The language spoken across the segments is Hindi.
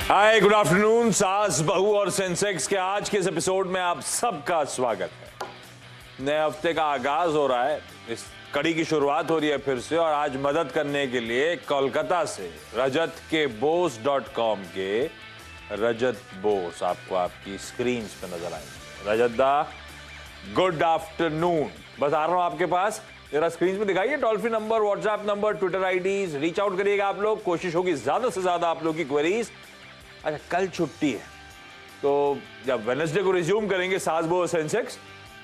हाय, गुड आफ्टरनून। सास, बहू और सेंसेक्स के आज के इस एपिसोड में आप सबका स्वागत है। नए हफ्ते का आगाज हो रहा है, इस कड़ी की शुरुआत हो रही है फिर से, और आज मदद करने के लिए कोलकाता से रजत के बोस.com के रजत बोस आपको आपकी स्क्रीन पे नजर आएंगे। रजत दा, गुड आफ्टरनून। बस आ रहा हूं आपके पास, जरा स्क्रीन पे दिखाइए toll free number, WhatsApp number, Twitter IDs, reach out करिएगा आप लोग। कोशिश होगी ज्यादा से ज्यादा आप लोग की क्वेरीज। अच्छा, कल छुट्टी है तो जब वेडनेसडे को रिज्यूम करेंगे सास बहू सेंसेक्स,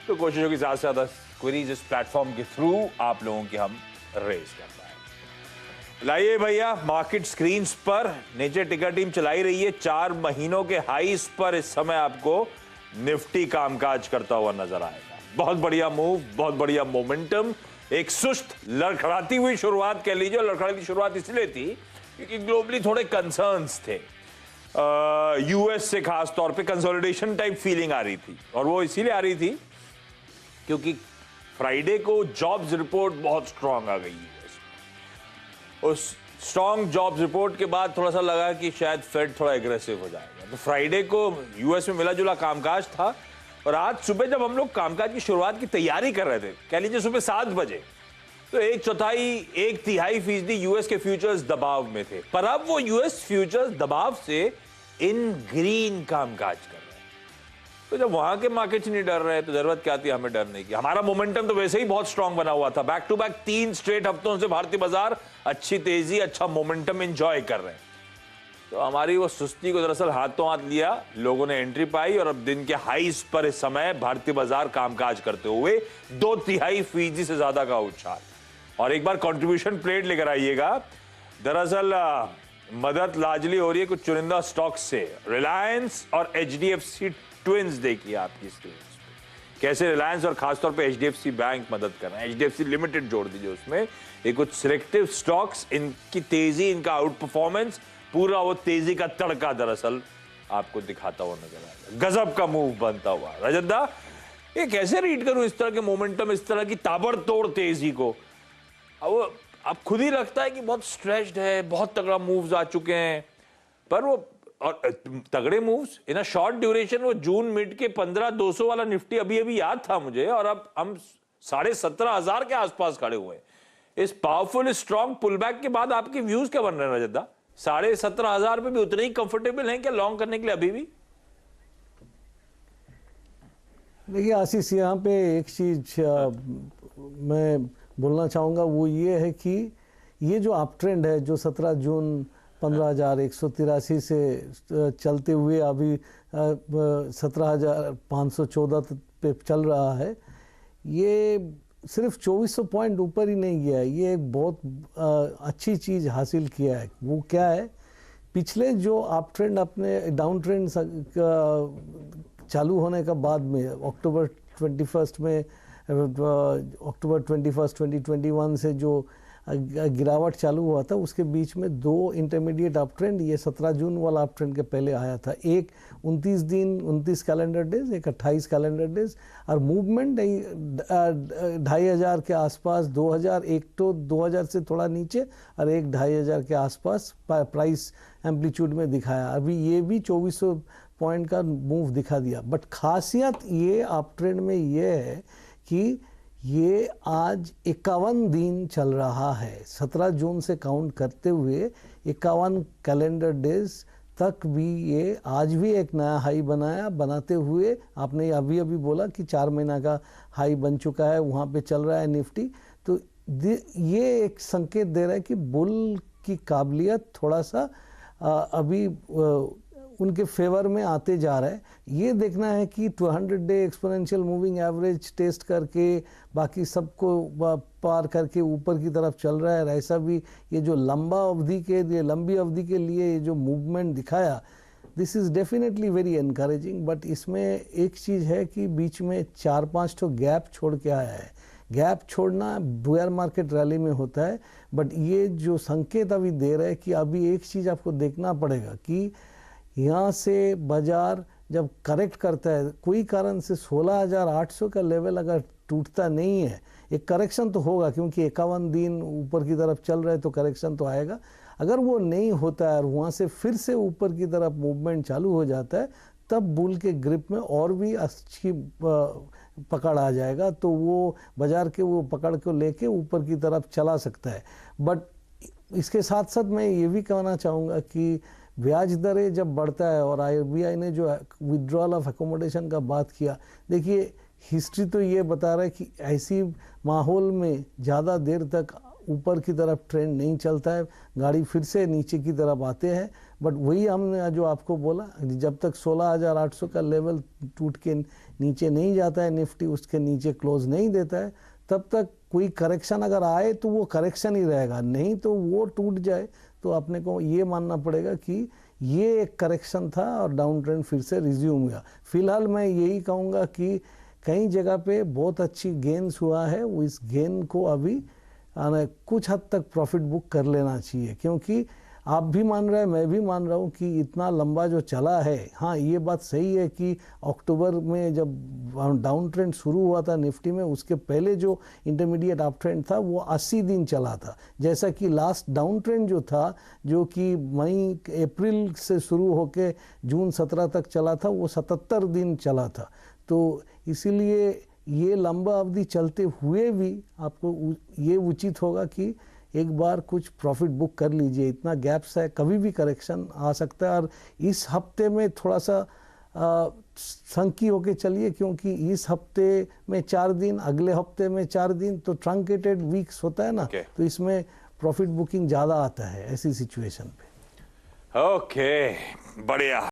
तो कोशिश होगी ज्यादा से ज्यादा क्वेरीज इस प्लेटफॉर्म के थ्रू आप लोगों की हम रेज कर पाए। लाइए भैया, मार्केट स्क्रीन पर नीचे टिकर टीम चलाई रही है। 4 महीनों के हाईस पर इस समय आपको निफ्टी कामकाज करता हुआ नजर आएगा। बहुत बढ़िया मूव, बहुत बढ़िया मोमेंटम, एक सुस्त लड़खड़ाती हुई शुरुआत कह लीजिए। लड़खड़ाती शुरुआत इसलिए थी क्योंकि ग्लोबली थोड़े कंसर्न्स थे। यूएस से खास तौर पे कंसोलिडेशन टाइप फीलिंग आ रही थी, और वो इसीलिए आ रही थी क्योंकि फ्राइडे को जॉब्स रिपोर्ट बहुत स्ट्रांग आ गई है। उस स्ट्रांग जॉब्स रिपोर्ट के बाद थोड़ा सा लगा कि शायद फेड थोड़ा एग्रेसिव हो जाएगा। तो फ्राइडे को यूएस में मिला जुला कामकाज था, और आज सुबह जब हम लोग कामकाज की शुरुआत की तैयारी कर रहे थे, कह लीजिए सुबह 7 बजे, तो 1/4 फीसदी यूएस के फ्यूचर्स दबाव में थे। पर अब वो यूएस फ्यूचर्स दबाव से इन ग्रीन कामकाज कर रहे हैं। तो जब वहां के मार्केट्स नहीं डर रहे तो जरूरत क्या थी हमें डरने की। हमारा मोमेंटम तो वैसे ही बहुत स्ट्रांग बना हुआ था। बैक टू बैक 3 स्ट्रेट हफ्तों से भारतीय बाजार अच्छी तेजी, अच्छा मोमेंटम एंजॉय कर रहे हैं। तो हमारी वो सुस्ती को दरअसल हाथों हाथ लिया, लोगों ने एंट्री पाई, और अब दिन के हाईस पर इस समय भारतीय बाजार कामकाज करते हुए 2/3% से ज्यादा का उछाल। और एक बार कंट्रीब्यूशन प्लेट लेकर आइएगा। दरअसल मदद लार्जली हो रही है कुछ चुनिंदा स्टॉक्स से। रिलायंस और एचडीएफसी ट्विंस देखिए आपकी स्क्रीन पे, कैसे रिलायंस और खासतौर पे एचडीएफसी बैंक मदद कर रहे हैं। एचडीएफसी लिमिटेड जोड़ दीजिए उसमें, ये कुछ सिलेक्टिव स्टॉक्स, इनकी तेजी, इनका आउट परफॉर्मेंस, पूरा वो तेजी का तड़का दरअसल आपको दिखाता हुआ नजर आएगा। गजब का मूव बनता हुआ। रजत दा, ये कैसे रीड करूं इस तरह के मोमेंटम, इस तरह की ताबड़तोड़ तेजी को? अब खुद ही लगता है कि बहुत स्ट्रेच्ड है, बहुत तगड़ा मूव्स आ चुके हैं। पर वो और तगड़े moves in a short duration, वो जून मिड के 15,200 वाला निफ्टी अभी अभी याद था मुझे, और अब हम 17,500 के आसपास खड़े हुए हैं। इस पावरफुल स्ट्रॉन्ग पुलबैक के बाद आपके व्यूज क्या बन रहे हैं रजत दा? 17,500 पे भी उतने ही कंफर्टेबल हैं क्या लॉन्ग करने के लिए अभी भी? देखिए आशीष, यहाँ पे एक चीज मैं बोलना चाहूँगा, वो ये है कि ये जो अप ट्रेंड है जो 17 जून 15,183 से चलते हुए अभी 17,514 पे चल रहा है, ये सिर्फ 2400 पॉइंट ऊपर ही नहीं गया है, ये एक बहुत अच्छी चीज़ हासिल किया है। वो क्या है, पिछले जो अप ट्रेंड, अपने डाउन ट्रेंड चालू होने का बाद में अक्टूबर 21, 2021 से जो गिरावट चालू हुआ था, उसके बीच में 2 इंटरमीडिएट अप ट्रेंड, ये 17 जून वाला अप ट्रेंड के पहले आया था। एक 29 दिन, 29 कैलेंडर डेज, एक 28 कैलेंडर डेज, और मूवमेंट 2,500 के आसपास, 2,000, एक तो 2,000 से थोड़ा नीचे, और एक 2,500 के आसपास प्राइस एम्पलीट्यूड में दिखाया। अभी ये भी 2400 पॉइंट का मूव दिखा दिया। बट खासियत ये अप ट्रेंड में ये है कि ये आज 51 दिन चल रहा है। 17 जून से काउंट करते हुए 51 कैलेंडर डेज तक भी ये आज भी एक नया हाई बनाते हुए, आपने अभी अभी बोला कि 4 महीना का हाई बन चुका है, वहाँ पे चल रहा है निफ्टी। तो ये एक संकेत दे रहा है कि बुल की काबिलियत थोड़ा सा अभी उनके फेवर में आते जा रहा है। ये देखना है कि 200 day exponential moving average test करके, बाकी सबको पार करके ऊपर की तरफ चल रहा है। ऐसा भी ये जो लंबी अवधि के लिए ये जो मूवमेंट दिखाया, this is definitely very encouraging. But इसमें एक चीज़ है कि बीच में 4-5 तो गैप छोड़ के आया है। गैप छोड़ना बेयर मार्केट रैली में होता है, बट ये जो संकेत अभी दे रहा है कि अभी एक चीज़ आपको देखना पड़ेगा कि यहाँ से बाजार जब करेक्ट करता है, कोई कारण से 16,800 का लेवल अगर टूटता नहीं है, एक करेक्शन तो होगा, क्योंकि 51 दिन ऊपर की तरफ चल रहा है तो करेक्शन तो आएगा। अगर वो नहीं होता है और वहाँ से फिर से ऊपर की तरफ मूवमेंट चालू हो जाता है, तब बुल के ग्रिप में और भी अच्छी पकड़ आ जाएगा, तो वो बाजार के वो पकड़ को लेके ऊपर की तरफ चला सकता है। बट इसके साथ साथ मैं ये भी कहना चाहूँगा कि ब्याज दरें जब बढ़ता है, और RBI ने जो विड्रॉल ऑफ एकोमोडेशन का बात किया, देखिए हिस्ट्री तो ये बता रहा है कि ऐसी माहौल में ज़्यादा देर तक ऊपर की तरफ ट्रेंड नहीं चलता है, गाड़ी फिर से नीचे की तरफ आते हैं। बट वही हमने जो आपको बोला, जब तक 16,800 का लेवल टूट के नीचे नहीं जाता है, निफ्टी उसके नीचे क्लोज नहीं देता है, तब तक कोई करेक्शन अगर आए तो वो करेक्शन ही रहेगा, नहीं तो वो टूट जाए तो अपने को ये मानना पड़ेगा कि ये एक करेक्शन था और डाउन ट्रेंड फिर से रिज्यूम हुआ। फिलहाल मैं यही कहूँगा कि कई जगह पे बहुत अच्छी गेन्स हुआ है, इस गेन को अभी कुछ हद तक प्रॉफिट बुक कर लेना चाहिए, क्योंकि आप भी मान रहे हैं, मैं भी मान रहा हूँ कि इतना लंबा जो चला है। हाँ, ये बात सही है कि अक्टूबर में जब डाउन ट्रेंड शुरू हुआ था निफ्टी में, उसके पहले जो इंटरमीडिएट अप ट्रेंड था वो 80 दिन चला था, जैसा कि लास्ट डाउन ट्रेंड जो था, जो कि अप्रैल से शुरू होकर जून 17 तक चला था, वो 77 दिन चला था। तो इसीलिए ये लंबा अवधि चलते हुए भी आपको ये उचित होगा कि एक बार कुछ प्रॉफिट बुक कर लीजिए। इतना गैप्स है, कभी भी करेक्शन आ सकता है, और इस हफ्ते में थोड़ा सा संकी होके चलिए, क्योंकि इस हफ्ते में 4 दिन, अगले हफ्ते में 4 दिन, तो ट्रंकेटेड वीक्स होता है ना, तो इसमें प्रॉफिट बुकिंग ज़्यादा आता है ऐसी सिचुएशन पे। ओके, बढ़िया।